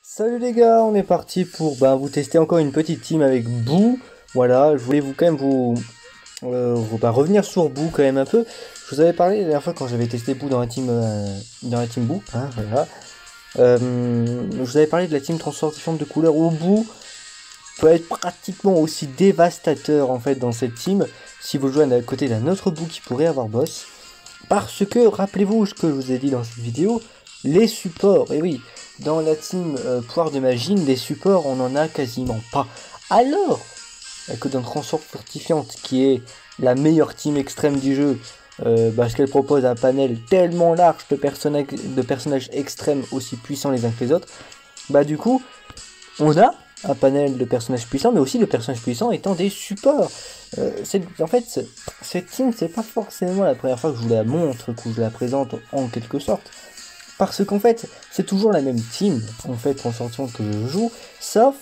Salut les gars, on est parti pour vous tester encore une petite team avec Boo. Voilà, je voulais quand même revenir sur Boo quand même un peu. Je vous avais parlé la dernière fois quand j'avais testé Boo dans la team Boo. Hein, voilà. Je vous avais parlé de la team transformation de couleur où Boo peut être pratiquement aussi dévastateur en fait dans cette team si vous jouez à côté d'un autre Boo qui pourrait avoir boss. Parce que, rappelez-vous ce que je vous ai dit dans cette vidéo, les supports, et oui, dans la team Poire de Magie, des supports, on n'en a quasiment pas. Alors que dans Transform Fortifiante, qui est la meilleure team extrême du jeu, parce qu'elle propose un panel tellement large de personnages extrêmes aussi puissants les uns que les autres, du coup, on a un panel de personnages puissants, mais aussi de personnages puissants étant des supports. En fait, cette team, c'est pas forcément la première fois que je vous la montre, que je vous la présente en quelque sorte. Parce qu'en fait, c'est toujours la même team, en fait, en sortant que je joue, sauf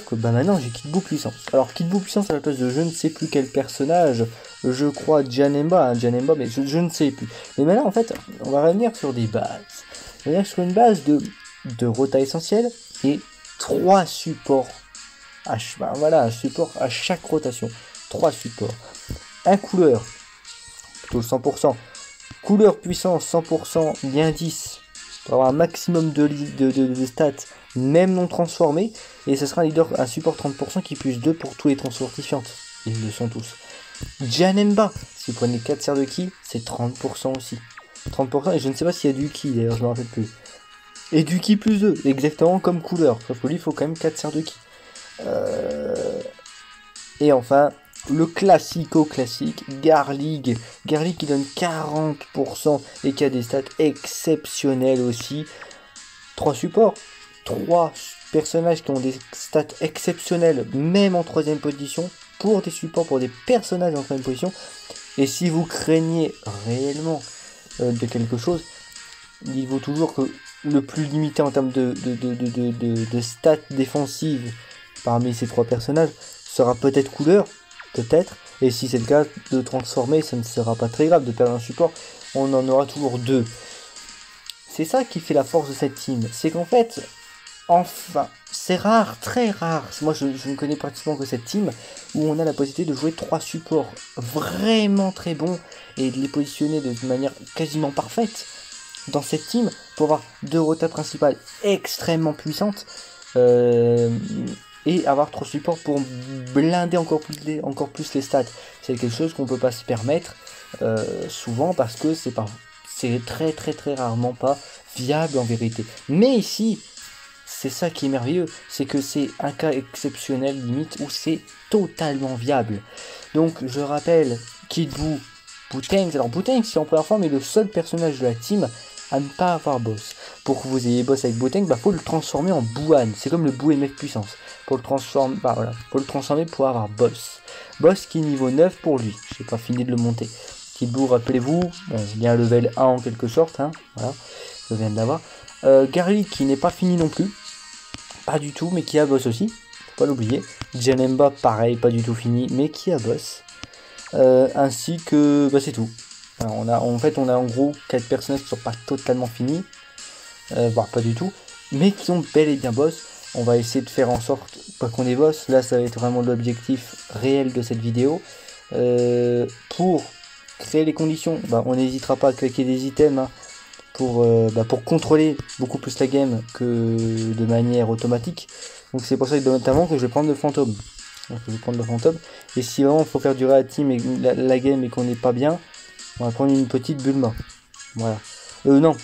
que maintenant j'ai Kid Buu puissance. Alors Kid Buu puissance à la place de je ne sais plus quel personnage, je crois Janemba, mais je ne sais plus. Mais maintenant en fait, on va revenir sur des bases. On va revenir sur une base de rota essentielle et 3 supports. Voilà, un support à chaque rotation. 3 supports. Un couleur, plutôt 100%. Couleur puissance 100%, bien 10. Pour avoir un maximum de stats, même non transformés. Et ce sera un support 30% qui plus 2 pour tous les transfortifiantes. Ils le sont tous. Janemba, si vous prenez 4 serres de ki, c'est 30% aussi. 30%, et je ne sais pas s'il y a du ki d'ailleurs, je ne me rappelle plus. Et du ki plus 2, exactement comme couleur. Sauf que lui, il faut quand même 4 serres de ki. Et enfin, le classique Garlig qui donne 40% et qui a des stats exceptionnelles aussi. 3 supports, 3 personnages qui ont des stats exceptionnelles même en 3ème position, pour des supports, pour des personnages en 3ème position. Et si vous craignez réellement de quelque chose, il vaut toujours que le plus limité en termes de stats défensives parmi ces 3 personnages sera peut-être couleur, peut-être, et si c'est le cas de transformer, ça ne sera pas très grave de perdre un support, on en aura toujours 2. C'est ça qui fait la force de cette team, c'est qu'en fait, enfin, c'est rare, très rare, moi je ne connais pratiquement que cette team, où on a la possibilité de jouer 3 supports vraiment très bons, et de les positionner de manière quasiment parfaite dans cette team, pour avoir 2 rotas principales extrêmement puissantes, et avoir 3 supports pour blinder encore plus les stats. C'est quelque chose qu'on peut pas se permettre souvent, parce que c'est très rarement pas viable en vérité. Mais ici, c'est ça qui est merveilleux, c'est que c'est un cas exceptionnel limite où c'est totalement viable. Donc je rappelle, Kid Buu, Bootanks. Alors Bootanks, c'est en première forme, est le seul personnage de la team à ne pas avoir boss. Pour que vous ayez boss avec Bootanks, faut le transformer en Bouhan. C'est comme le Buu MF puissance. Pour le transformer, pour avoir boss. Boss qui est niveau 9 pour lui. J'ai pas fini de le monter. Kid Buu, rappelez-vous, il y a un level 1 en quelque sorte. Hein, voilà, je viens de l'avoir. Garlic qui n'est pas fini non plus. Pas du tout, mais qui a boss aussi. Faut pas l'oublier. Janemba, pareil, pas du tout fini, mais qui a boss. Ainsi que... c'est tout. Alors, on a en gros 4 personnages qui sont pas totalement finis. Voire pas du tout. Mais qui ont bel et bien boss. On va essayer de faire en sorte pas qu'on ait boss. Là, ça va être vraiment l'objectif réel de cette vidéo. Pour créer les conditions, on n'hésitera pas à claquer des items hein, pour contrôler beaucoup plus la game que de manière automatique. Donc c'est pour ça que notamment que je vais prendre le fantôme. Donc, je vais prendre le fantôme. Et si vraiment il faut faire durer la team et la game et qu'on n'est pas bien, on va prendre une petite Bulma. Voilà. Non.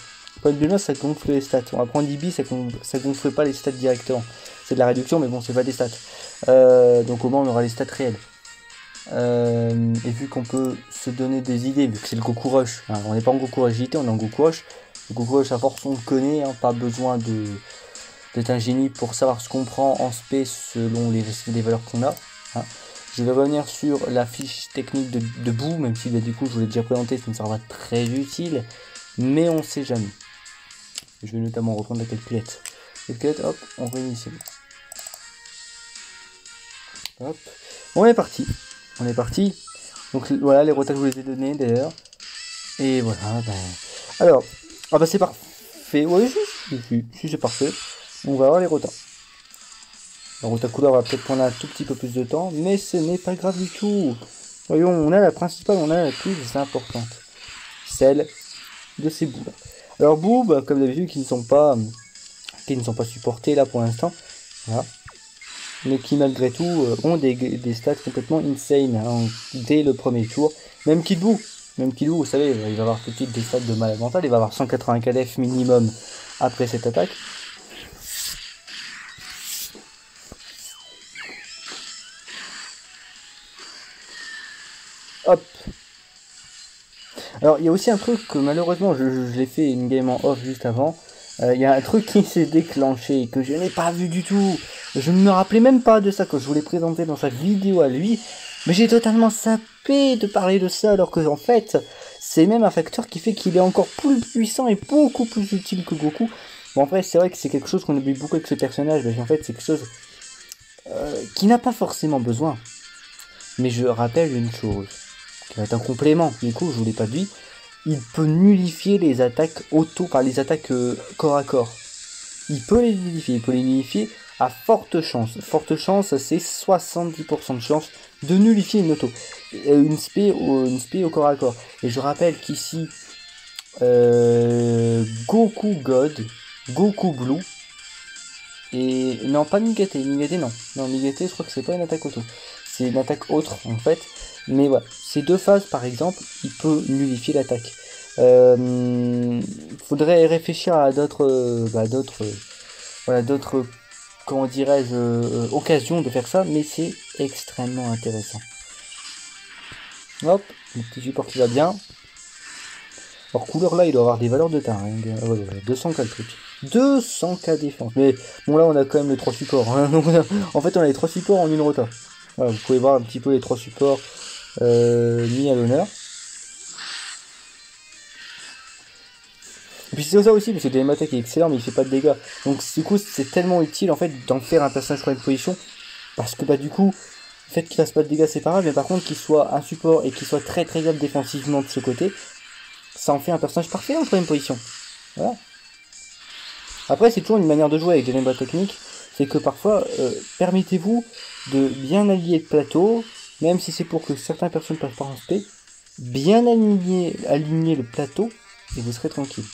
Pas une Bulma, ça gonfle les stats. On va prendre Ibi, ça gonfle pas les stats directement. C'est de la réduction, mais bon, c'est pas des stats. Donc au moins, on aura les stats réelles. Et vu qu'on peut se donner des idées, vu que c'est le Goku Rush, hein, on n'est pas en Goku Rush JT, on est en Goku Rush. Le Goku Rush, à force, on le connaît, hein, pas besoin d'être un génie pour savoir ce qu'on prend en spé selon les valeurs qu'on a. Hein. Je vais revenir sur la fiche technique de Buu, même si du coup je vous l'ai déjà présenté, ça ne sera pas très utile, mais on sait jamais. Je vais notamment reprendre la calculette. Calculette, hop, on réinitie. Hop, on est parti. Donc voilà les rotas que je vous les ai donnés d'ailleurs. Et voilà, alors, c'est parfait. Ouais, si c'est parfait. On va voir les rotas. La rota couleur va peut-être prendre un tout petit peu plus de temps, mais ce n'est pas grave du tout. Voyons, on a la principale, on a la plus importante. Celle de ces bouts là. Alors bouts, bah, comme d'habitude, qui ne sont pas supportés là pour l'instant. Voilà. Mais qui malgré tout ont des stats complètement insane hein, dès le premier tour. Même Kidbou, vous savez, il va avoir tout de suite des stats de malade mental, il va avoir 180 KDF minimum après cette attaque. Hop. Alors il y a aussi un truc que malheureusement je l'ai fait une game en off juste avant. Il y a un truc qui s'est déclenché que je n'ai pas vu du tout. Je ne me rappelais même pas de ça quand je voulais présenter dans sa vidéo à lui. Mais j'ai totalement zappé de parler de ça alors que en fait c'est même un facteur qui fait qu'il est encore plus puissant et beaucoup plus utile que Goku. Bon après c'est vrai que c'est quelque chose qu'on oublie beaucoup avec ce personnage, mais en fait c'est quelque chose qui n'a pas forcément besoin. Mais je rappelle une chose, qui va être un complément, du coup je voulais pas de lui. Il peut nullifier les attaques auto, par les attaques corps à corps. Il peut les nullifier à forte chance. Forte chance, c'est 70% de chance de nullifier une auto. Une spé au corps à corps. Et je rappelle qu'ici, Goku God, Goku Blue, et non, pas Migate, non. Non, Migate, je crois que c'est pas une attaque auto. C'est une attaque autre, en fait. Mais voilà, ces deux phases, par exemple, il peut nullifier l'attaque. Faudrait réfléchir à d'autres, comment dirais-je, occasions de faire ça, mais c'est extrêmement intéressant. Hop, le petit support qui va bien. Alors couleur là, il doit avoir des valeurs de dingue. Ah ouais, 200k le truc. 200k défense. Mais bon là, on a quand même les 3 supports. Hein. Donc, en fait, on a les 3 supports en une rota. Voilà, vous pouvez voir un petit peu les 3 supports mis à l'honneur. Et puis c'est ça aussi, parce que Dynamata qui est excellent, mais il fait pas de dégâts. Donc du coup, c'est tellement utile en fait d'en faire un personnage sur une position. Parce que bah du coup, le fait qu'il fasse pas de dégâts c'est pas grave, mais par contre qu'il soit un support et qu'il soit très très bien défensivement de ce côté, ça en fait un personnage parfait en troisième position. Voilà. Après c'est toujours une manière de jouer avec des Dynamata techniques, c'est que parfois, permettez-vous de bien allier le plateau, même si c'est pour que certaines personnes passent par en spé, bien aligner le plateau et vous serez tranquille.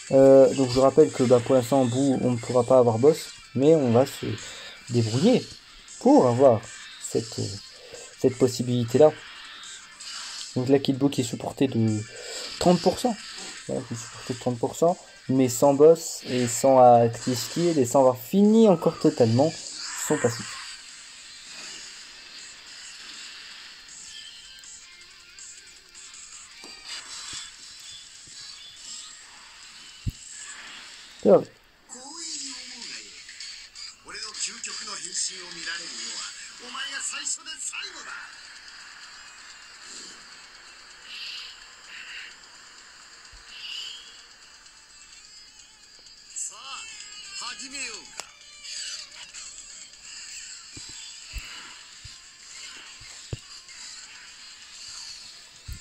Donc je rappelle que bah, pour l'instant en bout on ne pourra pas avoir boss, mais on va se débrouiller pour avoir cette possibilité là. Donc la Kid qui est supporté de 30%, voilà, qui est supporté de 30%, mais sans boss et sans skill et sans avoir fini encore totalement son passif. C'est vrai.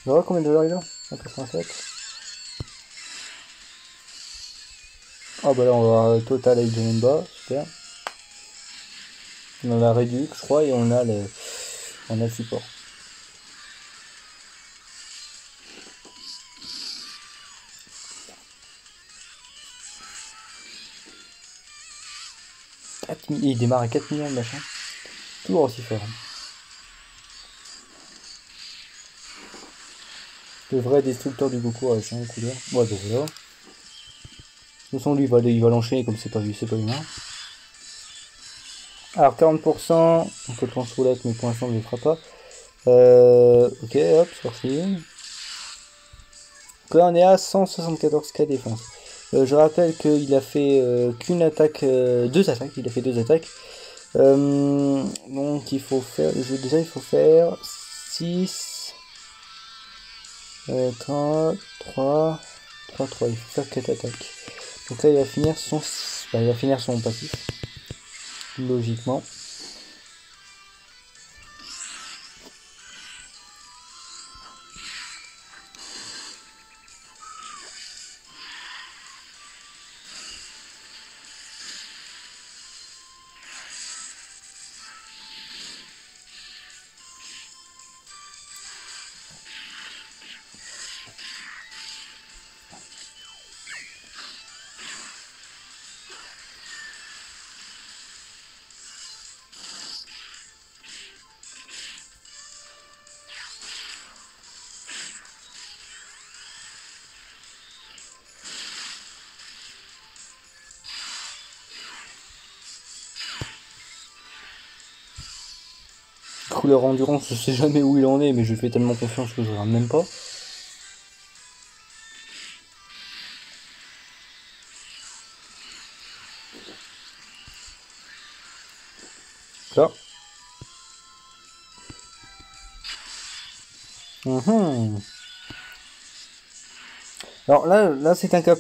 On va voir combien de dollars il a. 187. Ah bah là on va avoir total avec Janemba, super. On a la réduc je crois et on a le support. Il démarre à 4 millions de machin. Toujours aussi fort. Le vrai destructeur du Goku avec 5 couleurs. Ouais, donc voilà. De toute façon, lui, il va l'enchaîner comme c'est pas humain. Alors, 40%, on peut le transroulette, mais pour l'instant, on ne le fera pas. Ok, hop, c'est parti. Donc là, on est à 174k défense. Je rappelle qu'il a fait qu'une attaque, 2 attaques. Il a fait 2 attaques. Donc, il faut faire, déjà, il faut faire 6, 3, 3, 3, 3. Il faut faire 4 attaques. Donc là, il va finir son passif. Logiquement. couleur endurance, je sais jamais où il en est, mais je fais tellement confiance que je regarde même pas. Là. Alors là c'est un cas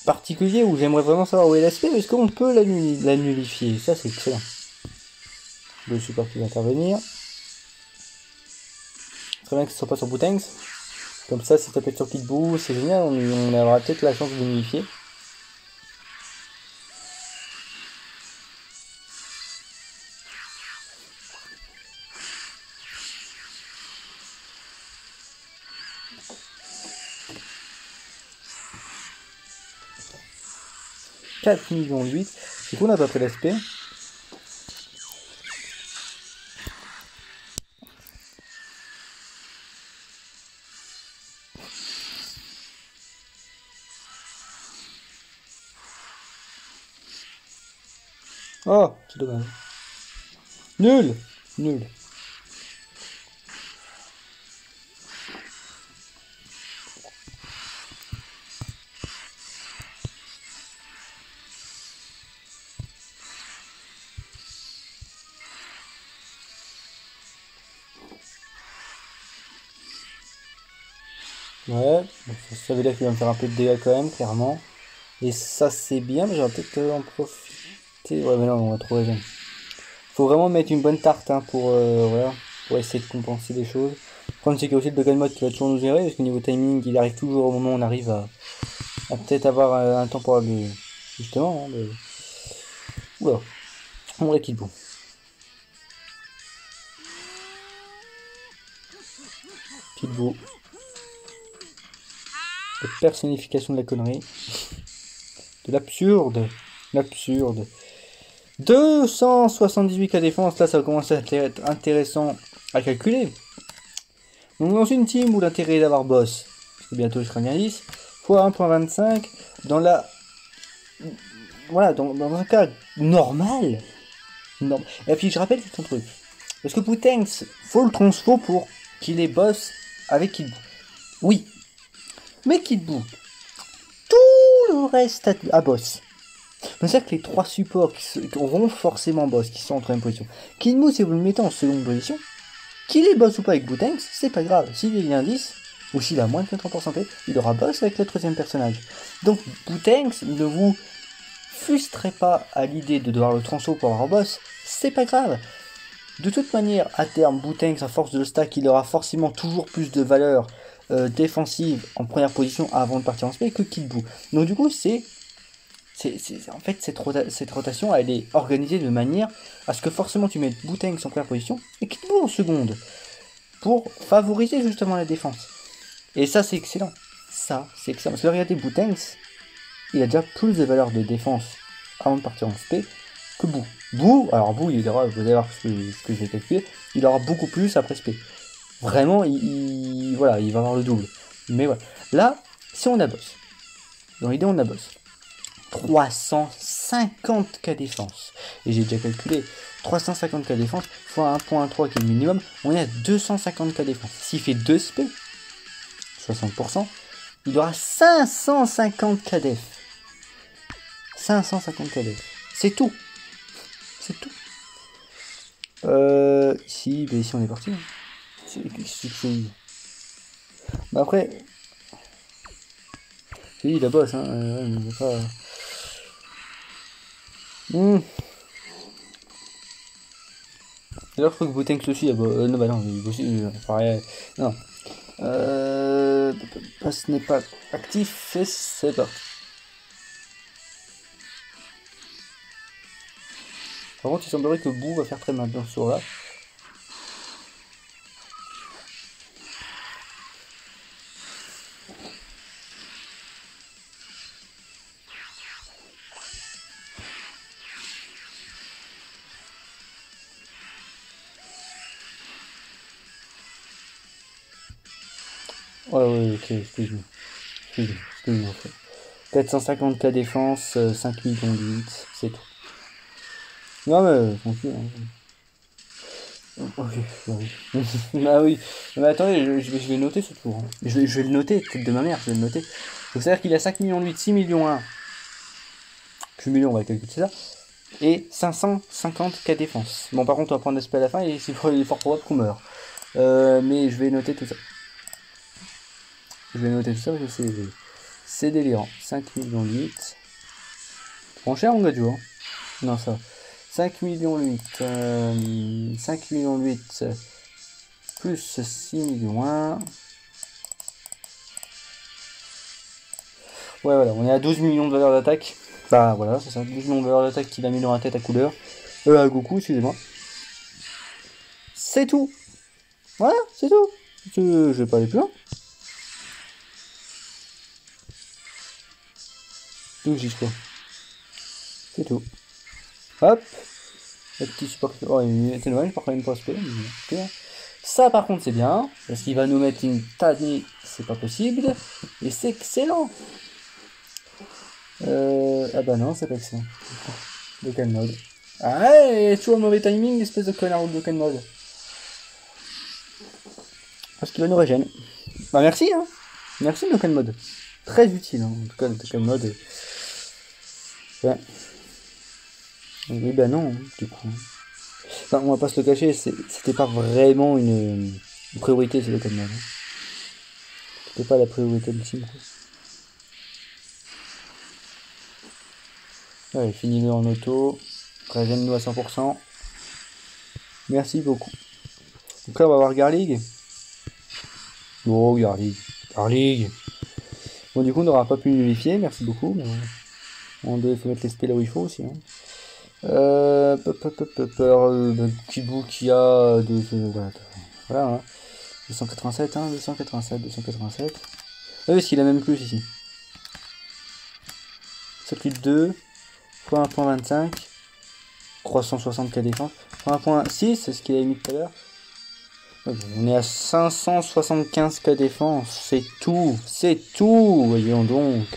particulier où j'aimerais vraiment savoir où est l'aspect. Est-ce qu'on peut la nullifier? Ça c'est excellent. Le support qui va intervenir. Très bien que ce soit pas sur Bootangs. Comme ça, si ça peut être sur Kid Buu, c'est génial, on aura peut-être la chance de l'unifier. « 4 millions de 8. Du coup, on n'a pas pris l'aspect. Oh, c'est dommage. Nul. Nul. Ouais, ça veut dire qu'il va me faire un peu de dégâts quand même, clairement. Et ça c'est bien, mais j'aurais peut-être en profiter. Ouais, mais non, on va trop raison. Faut vraiment mettre une bonne tarte hein, voilà, pour essayer de compenser les choses. Le problème c'est qu'il y a aussi le Dokkan Mode qui va toujours nous gérer, parce qu'au niveau timing, il arrive toujours au moment où on arrive à peut-être avoir un temps pour le... Justement, hein, le... Oula, on va qu'il bon. Pitbull. La personnification de la connerie. De l'absurde. L'absurde. 278 cas défense, là ça va commencer à être intéressant à calculer. Donc dans une team où l'intérêt est d'avoir boss, parce que bientôt je serai bien 10, fois 1.25, dans la... Voilà, dans un cas normal. Et puis je rappelle tout un truc. Parce que Bootangs, faut le transfo pour qu'il est boss avec Kid Buu. Oui. Mais Kid Buu, tout le reste à boss. C'est-à-dire que les 3 supports qui auront forcément boss, qui sont en troisième position. Kid Buu, si vous le mettez en seconde position, qu'il est boss ou pas avec Bootangs, c'est pas grave. S'il est indice, ou s'il a moins de 80%, il aura boss avec le troisième personnage. Donc Bootangs, ne vous frustrez pas à l'idée de devoir le transfo pour avoir boss, c'est pas grave. De toute manière, à terme, Bootangs, à force de le stack, il aura forcément toujours plus de valeur défensive en première position avant de partir en spé que Kid Buu. Donc du coup, en fait, cette rotation, elle est organisée de manière à ce que forcément tu mettes Bootangs en première position et Kid Buu en seconde, pour favoriser justement la défense. Et ça, c'est excellent. Ça, c'est excellent. Parce que regardez, Bootangs, il a déjà plus de valeur de défense avant de partir en spé que Buu. Buu, alors Buu, il aura, vous allez voir ce que je vais calculer, il aura beaucoup plus après spé. Vraiment, voilà, il va avoir le double. Mais voilà. Là, si on a boss, dans l'idée, on a boss. 350 k défense. Et j'ai déjà calculé 350 k défense fois 1.3 qui est le minimum, on est à 250 k défense. S'il fait 2 spé, 60%, il aura 550 k def. 550 k def. C'est tout. C'est tout. Ici on est parti. Mais après, c'est la boss, hein. Pas... Alors je crois que Bootangs aussi, non bah non, il aussi, pareil, non. Ce n'est pas actif et c'est parti. Par contre, il semblerait que Buu va faire très mal dans ce tour là. Ouais, ok, excuse-moi. 450 k défense, 5 millions de 8, c'est tout. Non mais, tranquille. Hein. Ok, bah oui. Bah oui. Mais attendez, je vais noter ce tour. Hein. Je vais le noter, tête de ma mère, je vais le noter. Donc c'est-à-dire qu'il a 5 millions 8, 6 millions 1. 8 millions, on va calculer ça. Et 550 k défense. Bon, par contre, on va prendre l'aspect à la fin et il est fort probable qu'on meurt. Mais je vais noter tout ça. Je vais noter tout ça parce que c'est délirant. 5 millions 8. Prends cher, mon gars, hein. Non, ça. 5 millions 8. 5 millions 8. Plus 6 millions 1. Ouais, voilà, on est à 12 millions de valeur d'attaque. Bah voilà, c'est ça, 12 millions de valeur d'attaque qu'il a mis dans la tête à couleur. À Goku, excusez-moi. C'est tout. Voilà, c'est tout. Je vais pas aller plus loin. Donc j'y quoi. C'est tout. Hop. Le petit support. Oh, c'est dommage, par contre, une pause. Ça, par contre, c'est bien. Parce qu'il va nous mettre une tannée. C'est pas possible. Et c'est excellent. Ah bah non, c'est pas excellent. Dokkan mode. Ah, ouais, toujours mauvais timing, espèce de connard de Dokkan mode. Parce qu'il va nous régénérer. Bah merci, hein. Merci Dokkan mode. Très utile, hein. En tout cas, le Dokkan mode. Ouais. Oui, bah non, du coup. Enfin, on va pas se le cacher, c'était pas vraiment une priorité, ce Dokkan mode. Hein. C'était pas la priorité ultime, quoi. Ouais, finis-le en auto. Régène-nous à 100%. Merci beaucoup. Donc là, on va voir Garlig. Oh, Garlig. Garlig. Bon, du coup, on n'aura pas pu nullifier, merci beaucoup. Mais on faut mettre les spells là où il faut aussi. Hein. Kibou qui a voilà, hein. 287, hein, 287. Ah oui, parce qu'il a même plus ici. Ça plus de 2 fois 1.25. 360k défense. 1.6, c'est ce qu'il a mis tout à l'heure. On est à 575k défense. C'est tout. Voyons donc.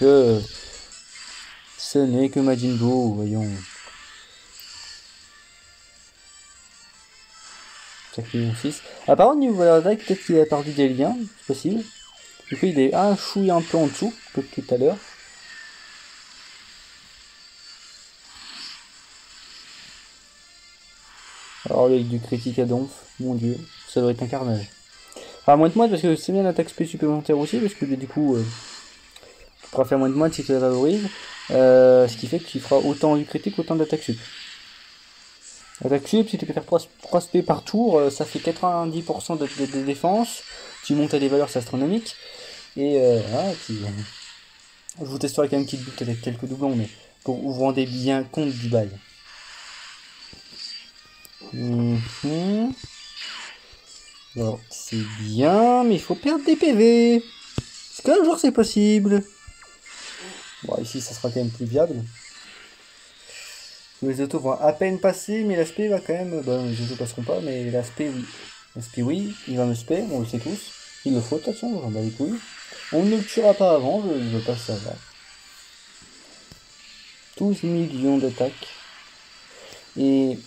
Ce n'est que Majin Buu, voyons. 5 millions 6. Apparemment, au niveau de la d'attaque, peut-être qu'il a perdu des liens, c'est possible. Du coup, il est un chouille un peu en dessous, que tout à l'heure. Alors, avec du critique à donf, mon dieu, ça doit être un carnage. Enfin, moins de moi, parce que c'est bien l'attaque spé supplémentaire aussi, parce que du coup, tu pourras faire moins de moi si tu la valorises. Ce qui fait que tu feras autant du critique, autant d'attaque sup. Attaque sup, si tu peux faire 3 spé par tour, ça fait 90% de défense. Tu montes à des valeurs astronomiques. Et voilà, je vous testerai quand même quelques doublons, mais pour vous vous rendez bien compte du bail. Alors, c'est bien, mais il faut perdre des PV. Est-ce qu'un jour c'est possible? Bon, ici, ça sera quand même plus viable. Les autos vont à peine passer, mais l'aspect va quand même... Bon, les autos passeront pas, mais l'aspect, oui. L'aspect, oui, il va me spé, on le sait tous. Il le faut, de toute façon, j'en bats les couilles. On ne le tuera pas avant, je ne veux pas le savoir. 12 millions d'attaques. Et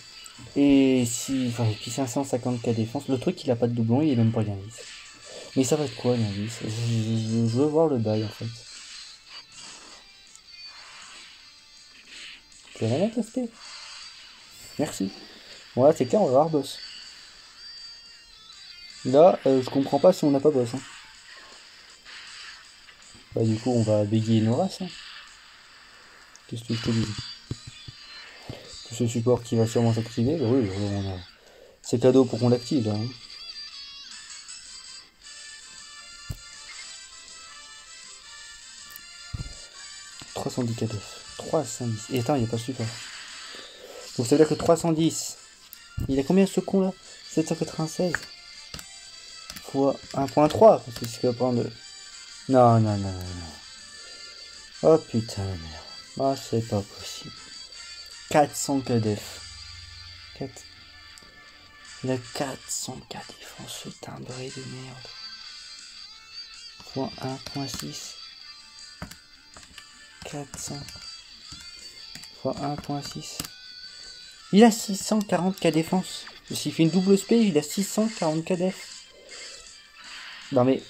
si... Enfin, et puis 550k défense. Le truc, il a pas de doublon, il est même pas l'indice. Mais ça va être quoi l'indice? Je veux voir le bail, en fait. Tu vas la mettre, l'aspect? Merci. Bon, là, c'est clair, on va avoir boss. Là, je comprends pas si on n'a pas boss. Hein. Bah, du coup, on va bégayer nos races. Hein. Qu'est-ce que je te dis? Ce support qui va sûrement s'activer, bah oui, c'est cadeau pour qu'on l'active. Hein. « 310 KDF. 310. Et attends, il n'y a pas super. Donc ça veut dire que 310. Il a combien ce con là? 796 fois 1.3. Parce que c'est qu'il va prendre. Non. Oh putain de merde. Ah, c'est pas possible. 400 KDF. 4. Il a 400 KDF. Ce timbré de merde. Fois 1.6. 400 fois 1.6. Il a 640k défense. S'il fait une double spé, il a 640 def. Non mais...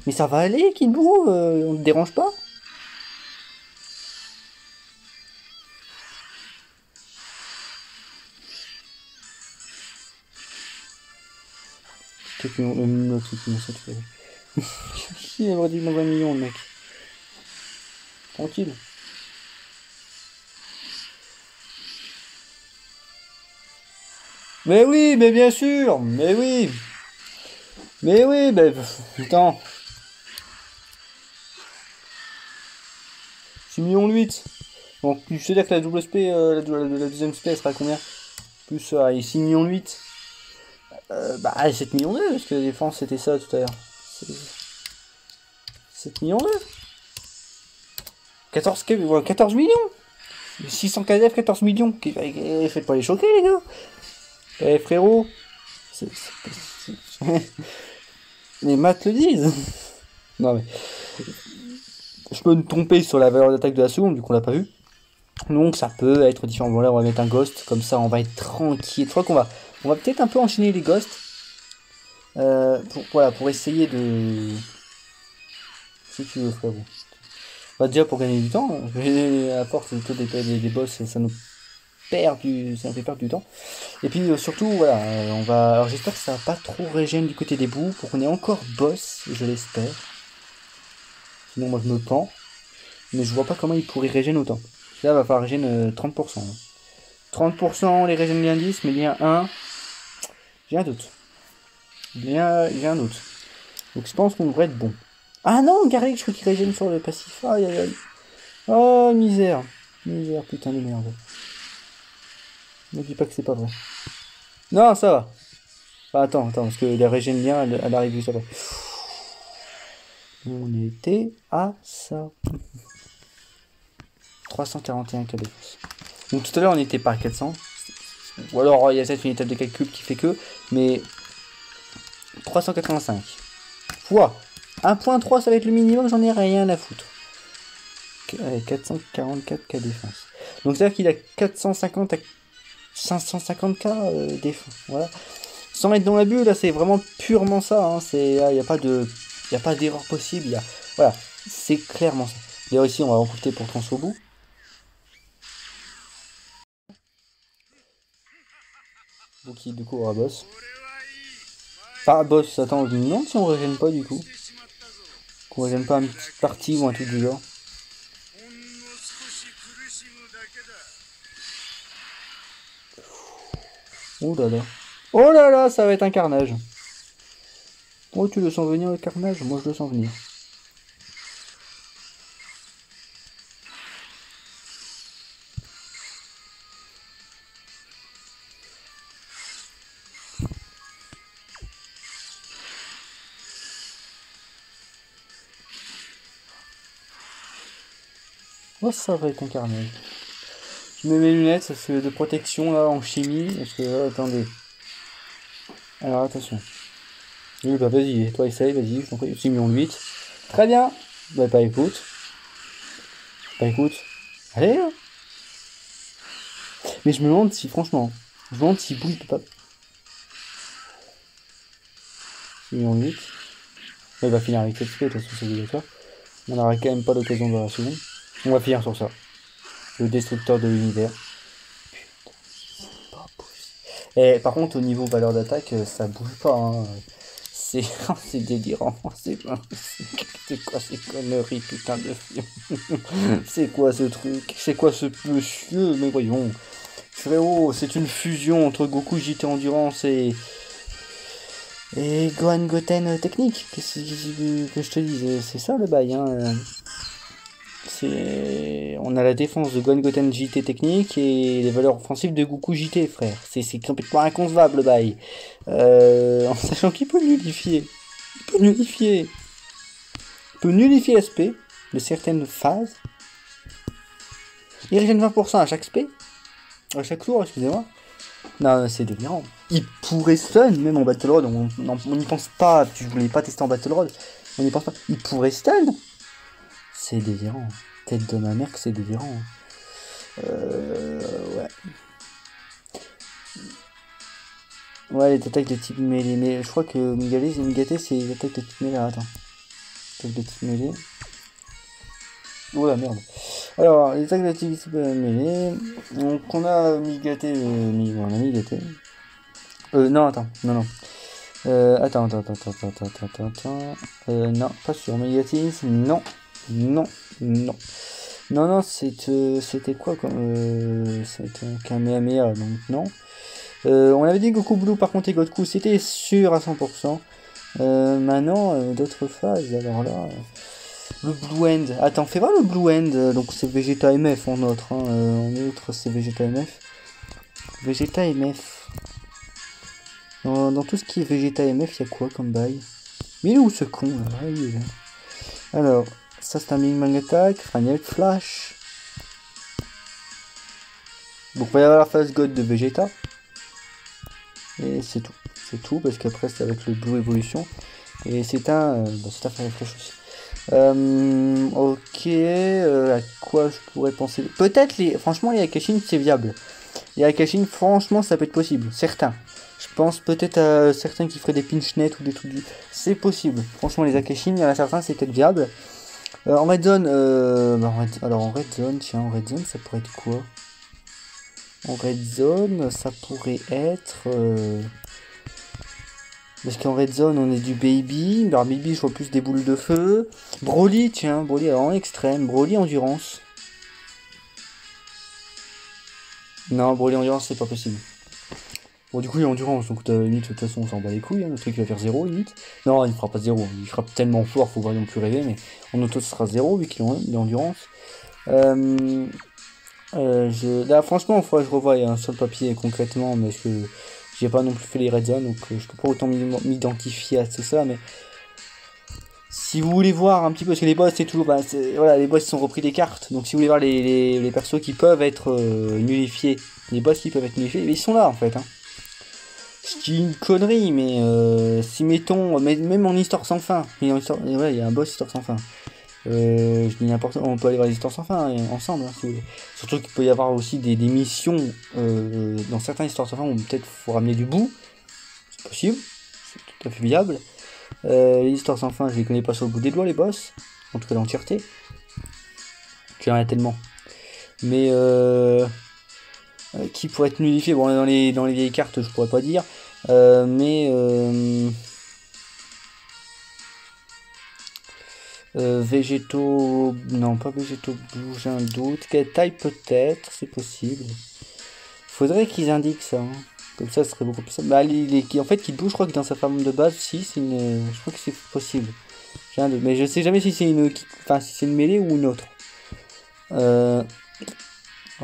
Mais ça va aller, Kinbu, on te dérange pas? Peut-être même l'autre qui commence à tuer. Il aurait dit 20 millions, le mec. Tranquille. Mais oui, mais bien sûr, mais oui. Mais oui, ben putain. 6 millions 8. Donc je sais dire que la double SP, la deuxième SP elle sera combien? Plus 6 millions 8. Bah 7 millions 2, parce que la défense c'était ça tout à l'heure. 7 millions 2. 14 millions. 600 KDF, 14 millions. Faites pas les choquer les gars. Eh frérot. Les maths le disent. Non mais... Je peux me tromper sur la valeur d'attaque de la seconde, vu qu'on l'a pas vu. Donc ça peut être différent. Bon là on va mettre un ghost, comme ça on va être tranquille. Je crois qu'on va peut-être un peu enchaîner les ghosts. Pour essayer de... Si tu veux frérot. Bah déjà pour gagner du temps, à force des boss, ça nous fait perdre du temps. Et puis surtout voilà, alors j'espère que ça va pas trop régène du côté des bouts, pour qu'on ait encore boss, je l'espère. Sinon moi je me pends. Mais je vois pas comment il pourrait régène autant. Là il va falloir régène 30%. 30% les régène bien 10, mais lien 1. J'ai un doute. J'ai un doute. Donc je pense qu'on devrait être bon. Ah non, Garrick, je crois qu'il régène sur le passif. Aïe aïe aïe. Oh misère. Misère, putain de merde. Ne dis pas que c'est pas vrai. Non, ça va. Ah, attends, parce que la régène lien, elle arrive juste après. On était à ça. 341 KB. Donc tout à l'heure on était pas à 400. Ou alors il y a peut-être une étape de calcul qui fait que. Mais 385. Fois 1.3 ça va être le minimum, j'en ai rien à foutre. 444 K défense. Donc c'est à dire qu'il a 450 à 550K défense. Voilà. Sans être dans la bulle, là c'est vraiment purement ça. Hein. Il n'y a pas d'erreur possible. Voilà, c'est clairement ça. D'ailleurs ici on va en profiter pour transfo au bout. Donc qui du coup aura boss. Enfin boss, attends, je me demande si on régène pas du coup. Qu'on régène pas une petite partie ou un truc du genre. Oh là là. Oh là là, ça va être un carnage. Oh tu le sens venir le carnage? Moi je le sens venir. Oh ça va être un carnage. Je mets mes lunettes de protection là en chimie. Parce que attendez. Alors attention. Oui bah vas-y, toi essaye, vas-y, je t'en prie. 6 millions 8. Très bien. Bah pas écoute. Allez hein. Mais je me demande si franchement. Je me demande si Bou il peut pas. 6 millions 8. Il va finir avec 7 SP, de toute façon c'est obligatoire. On n'aura quand même pas l'occasion de la seconde. On va finir sur ça. Le destructeur de l'univers. Putain, c'est pas possible. Et par contre, au niveau valeur d'attaque, ça bouge pas. Hein. C'est délirant. C'est quoi ces conneries, putain de film. C'est quoi ce truc? C'est quoi ce monsieur? Mais voyons. Frérot, c'est une fusion entre Goku JT Endurance et Gohan Goten technique. Qu'est-ce que je te dis? C'est ça le bail. Hein. On a la défense de Gohan Goten JT technique et les valeurs offensives de Goku JT, frère. C'est complètement inconcevable le bail. En sachant qu'il peut nullifier. Il peut nullifier l'aspect de certaines phases. Il régène 20% à chaque spé. À chaque tour, excusez-moi. Non, c'est délirant. Il pourrait stun, même en Battle Road. On n'y pense pas. Tu voulais pas tester en Battle Road. On n'y pense pas. Il pourrait stun. C'est délirant. Tête de ma mère que c'est délirant. Ouais. Ouais, les attaques de type mêlée. Mais je crois que Migaté, c'est les attaques de type mêlée. Attends. Attaques de type mêlée. Oh la merde. Alors, les attaques de type mêlée. Donc, on a Migaté. On a Migaté. Non, attends. Non. Attends. Non, pas sûr. Migaté, non. Non, c'était quoi comme. C'était un Kamehameha, donc non. On avait dit Goku Blue, par contre, et Goku, c'était sûr à 100%. Maintenant, d'autres phases, alors là. Le Blue End. Attends, fais voir le Blue End. Donc, c'est Vegeta MF en autre. Hein. En autre, c'est Vegeta MF. Vegeta MF. Dans tout ce qui est Vegeta MF, il y a quoi comme bail? Mais il est où ce con là? Ah, il est là. Alors, ça c'est un Big Bang Attack, Final Flash. Donc, il va y avoir la phase God de Vegeta. Et c'est tout. C'est tout, parce qu'après, c'est avec le Blue Evolution. Et c'est un Final Flash aussi. Ok, à quoi je pourrais penser? Peut-être franchement, les Akashin, c'est viable. Les Akashin, franchement, ça peut être possible. Certains. Je pense peut-être à certains qui feraient des pinch net ou des trucs du. C'est possible. Franchement, les Akashin, il y en a certains, c'est peut-être viable. En Red Zone, alors en Red Zone, tiens, en Red Zone, ça pourrait être quoi? En Red Zone, ça pourrait être. Parce qu'en Red Zone, on est du Baby. Alors, Baby, je vois plus des boules de feu. Broly, tiens, Broly en extrême. Broly Endurance. Non, Broly Endurance, c'est pas possible. Bon, du coup, il est Endurance, donc limite, de toute façon, on s'en bat les couilles. Hein, le truc, il va faire 0, limite. Non, il fera pas 0. Il frappe tellement fort, faut pas non plus rêver, mais en auto, ce sera 0, vu qu'il est Endurance. Là, franchement, il faudrait que je revoie sur le papier concrètement, parce que j'ai pas non plus fait les Red Zone, donc je peux pas autant m'identifier à tout ça, mais si vous voulez voir un petit peu, parce que les boss c'est toujours, voilà, les boss sont repris des cartes, donc si vous voulez voir les persos qui peuvent être nullifiés, les boss qui peuvent être nullifiés, ils sont là en fait. Hein. Ce qui est une connerie, mais si mettons, même en histoire sans fin, il y a un boss histoire sans fin. Je dis n'importe quoi, on peut aller voir les histoires sans fin ensemble, hein, si vous voulez. Surtout qu'il peut y avoir aussi des missions dans certaines histoires sans fin où peut-être faut ramener du bout. C'est possible, c'est tout à fait viable. Les histoires sans fin, je les connais pas sur le bout des doigts, les boss. En tout cas, l'entièreté. Il y en a tellement. Mais qui pourrait être nullifié? Bon, dans les vieilles cartes, je pourrais pas dire. Végétaux. Non, pas végétaux blue, j'ai un doute. Quelle taille peut-être? C'est possible. Faudrait qu'ils indiquent ça. Hein. Comme ça, ce serait beaucoup plus simple. Bah, en fait, qui bouge, je crois que dans sa forme de base, si, c'est une. Je crois que c'est possible. J'ai un doute. Mais je sais jamais si c'est une. Enfin, si c'est une mêlée ou une autre.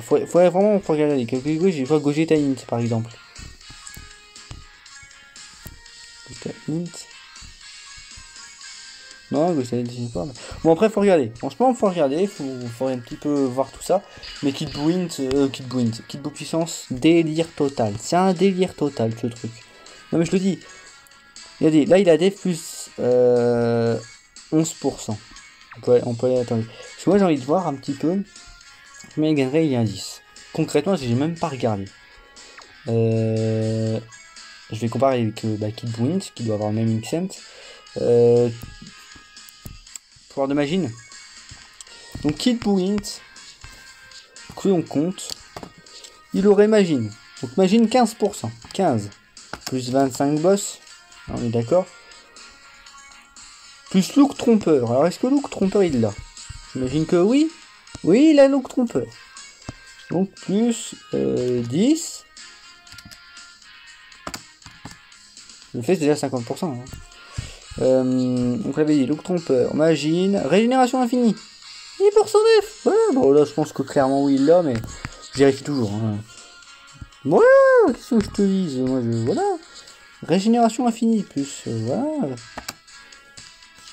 Faudrait vraiment regarder. Oui, je vois Gogeta Int, par exemple. Gogeta Int. Non, Gogeta Int, je sais pas. Mais... Bon, après, faut regarder. Franchement, faut regarder. Faut un petit peu voir tout ça. Mais Kid Buu Puissance, délire total. C'est un délire total, ce truc. Non, mais je te dis. Regardez, là, il a def plus 11%. On peut aller attendre. Parce que moi, j'ai envie de voir un petit peu. Combien il gagnerait il y a un 10. Concrètement, j'ai même pas regardé. Je vais comparer avec Kid Buu qui doit avoir le même Xent. Pouvoir de Magine. Donc Kid Buu, que on compte, il aurait Magine. Donc Magine 15%. 15. Plus 25 boss. On est d'accord. Plus Look Trompeur. Alors est-ce que Look Trompeur il l'a? J'imagine que oui. Oui, il a Look Trompeur. Donc plus 10. Le fait c'est déjà 50%. Hein. Donc on avait dit Look Trompeur, Magine, Régénération Infinie. 10% def. Voilà, bon là je pense que clairement oui il l'a, mais je vérifie toujours. Hein. Voilà, qu'est-ce que je te dise? Moi voilà. Régénération Infinie plus voilà.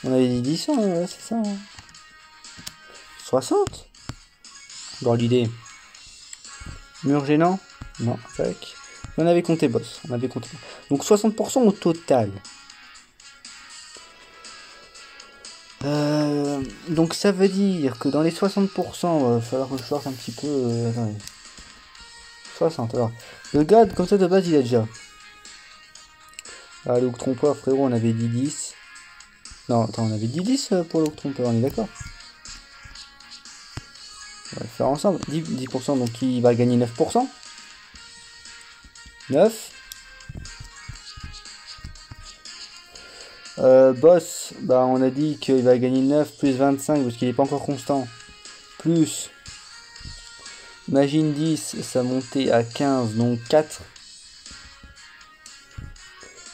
On avait dit 10 ans, ouais, c'est ça. Hein. 60. Dans l'idée. Mur gênant. Non, tac. On avait compté boss. Donc 60% au total. Donc ça veut dire que dans les 60%, il va falloir que je sorte un petit peu. Attendez. 60 alors. Le gars, comme ça de base, il a déjà Ah, le trompeur, frérot, on avait dit 10. Non, attends, on avait dit 10 pour le trompeur, on est d'accord? On va le faire ensemble. 10%, donc il va gagner 9%. 9. Boss, bah on a dit qu'il va gagner 9 plus 25 parce qu'il n'est pas encore constant. Plus Magine 10, ça montait à 15, donc 4.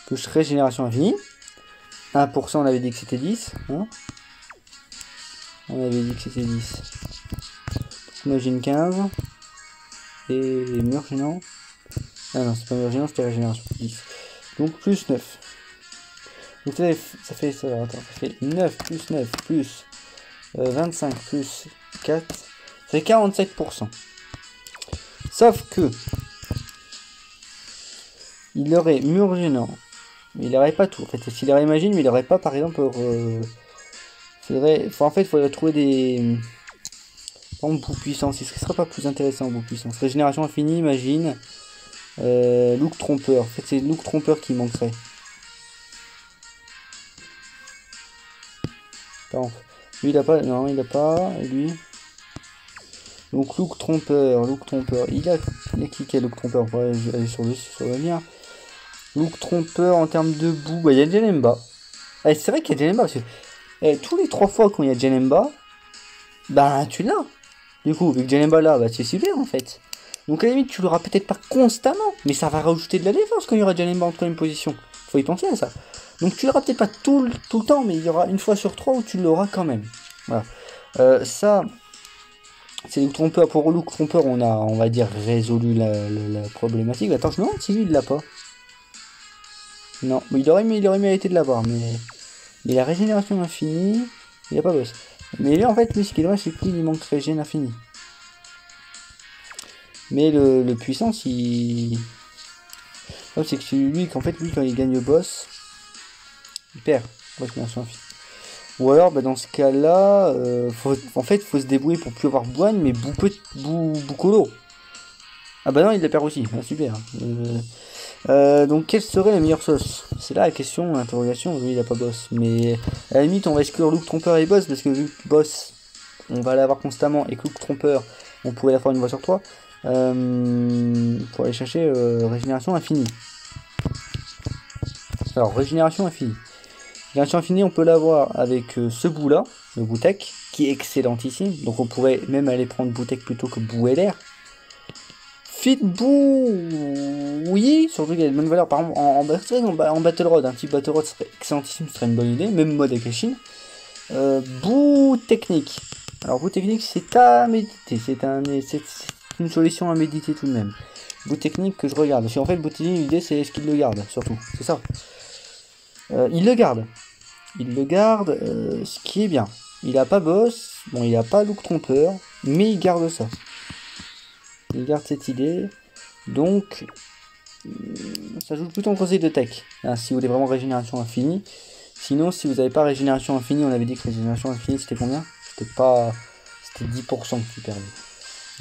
Plus régénération infinie. 1%, on avait dit que c'était 10. Hein, on avait dit que c'était 10. Magine 15. Et mur gênant. Ah non, c'est pas mur gênant, c'était régénération 10. Donc plus 9. Donc ça fait ça, attends, ça fait 9 plus 9 plus 25 plus 4, ça fait 47%. Sauf que il aurait mur gênant, mais il aurait pas tout. En fait, s'il aurait imagine, mais il aurait pas par exemple. En fait, il faudrait trouver des. Par exemple, bout puissance. Est-ce que ce serait pas plus intéressant bout puissance? Régénération infinie, imagine. Look trompeur. En fait, c'est look trompeur qui manquerait. Par exemple, lui il a pas. Non, il a pas. Et lui. Donc look trompeur. Il a qui a look trompeur? On va aller sur le lien. Look trompeur en termes de bout. Bah, il y a Janemba. Ah, c'est vrai qu'il y a Janemba parce que tous les 3 fois quand il y a Janemba, bah tu l'as. Du coup, vu que Janemba là, bah c'est super en fait. Donc à la limite, tu l'auras peut-être pas constamment, mais ça va rajouter de la défense quand il y aura Janemba en 3ème position. Faut y penser à ça. Donc tu l'auras peut-être pas tout le temps, mais il y aura une fois sur 3 où tu l'auras quand même. Voilà. Ça, c'est Look Trompeur. Pour Look Trompeur, on va dire, résolu la problématique. Attends, je me demande si lui il l'a pas. Non, mais il aurait mérité de l'avoir, mais il a régénération infinie, il a pas boss. Mais lui en fait, lui ce qui est dommage, c'est qu'il manque régène infinie. Mais le puissance, il. C'est que c'est lui qu'en fait, lui quand il gagne le boss, il perd régénération infinie. Ou alors, bah, dans ce cas-là, faut se débrouiller pour plus avoir Boine, mais Boukolo. Ah bah non, il la perd aussi, ah, super. Donc quelle serait la meilleure sauce? C'est là la question, l'interrogation. Oui, il a pas boss, mais à la limite on va exclure Look Trompeur et boss, parce que vu que boss on va l'avoir constamment et que Look Trompeur on pourrait l'avoir une fois sur 3 pour aller chercher régénération infinie. Alors régénération infinie on peut l'avoir avec ce bout là, le bout tech, qui est excellentissime, donc on pourrait même aller prendre bout tech plutôt que bout LR. Fit Boo, oui, surtout qu'il y a de bonnes valeurs. Par exemple, en Battle Road, un petit Battle Road serait excellentissime, ce serait une bonne idée, même mode Akashin. Boo technique. Alors, Boo technique, c'est à méditer, c'est une solution à méditer tout de même. Boo technique que je regarde, parce qu'en fait, Boo technique, l'idée c'est est-ce qu'il le garde, surtout, c'est ça. Il le garde, ce qui est bien. Il a pas boss, bon, il a pas look trompeur, mais il garde ça. Il garde cette idée, donc ça joue plutôt en conseil de tech, hein, si vous voulez vraiment régénération infinie. Sinon, si vous n'avez pas régénération infinie, on avait dit que régénération infinie c'était combien? C'était 10% que tu perdais.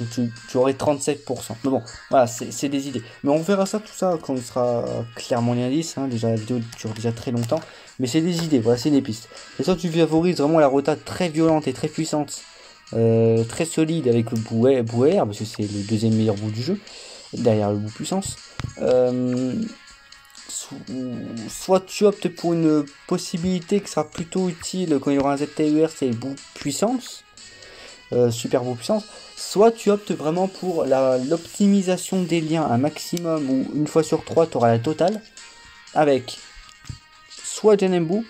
Donc tu aurais 37%. Mais bon, voilà, c'est des idées. Mais on verra ça, tout ça, quand il sera clairement l'indice. Hein, déjà, la vidéo dure déjà très longtemps. Mais c'est des idées, voilà, c'est des pistes. Et ça, tu favorises vraiment la rota très violente et très puissante. Très solide avec le bout air, parce que c'est le deuxième meilleur bout du jeu, derrière le bout puissance. Soit tu optes pour une possibilité qui sera plutôt utile quand il y aura un ZTUR, c'est le bout puissance, super bout puissance. Soit tu optes vraiment pour l'optimisation des liens, un maximum, où une fois sur 3 tu auras la totale, avec soit Janembu,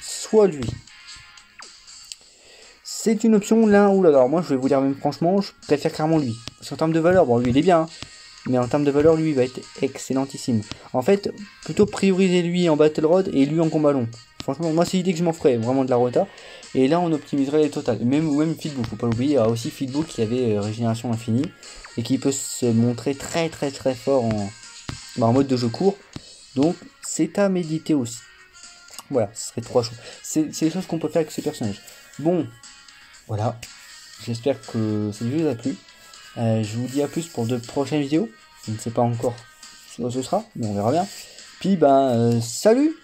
soit lui. C'est une option l'un ou l'autre. Alors moi je vais vous dire même franchement, je préfère clairement lui. Parce qu'en termes de valeur, bon lui il est bien, hein, mais en termes de valeur lui il va être excellentissime. En fait, plutôt prioriser lui en Battle Road et lui en combat long. Franchement, moi c'est l'idée que je m'en ferais, vraiment de la rota. Et là on optimiserait les totales. Même Feedbook, faut pas l'oublier, il y a aussi Feedbook qui avait régénération infinie. Et qui peut se montrer très fort en mode de jeu court. Donc c'est à méditer aussi. Voilà, ce serait 3 choses. C'est les choses qu'on peut faire avec ce personnage. Bon. Voilà, j'espère que cette vidéo vous a plu. Je vous dis à plus pour de prochaines vidéos. Je ne sais pas encore ce que ce sera, mais on verra bien. Puis ben salut!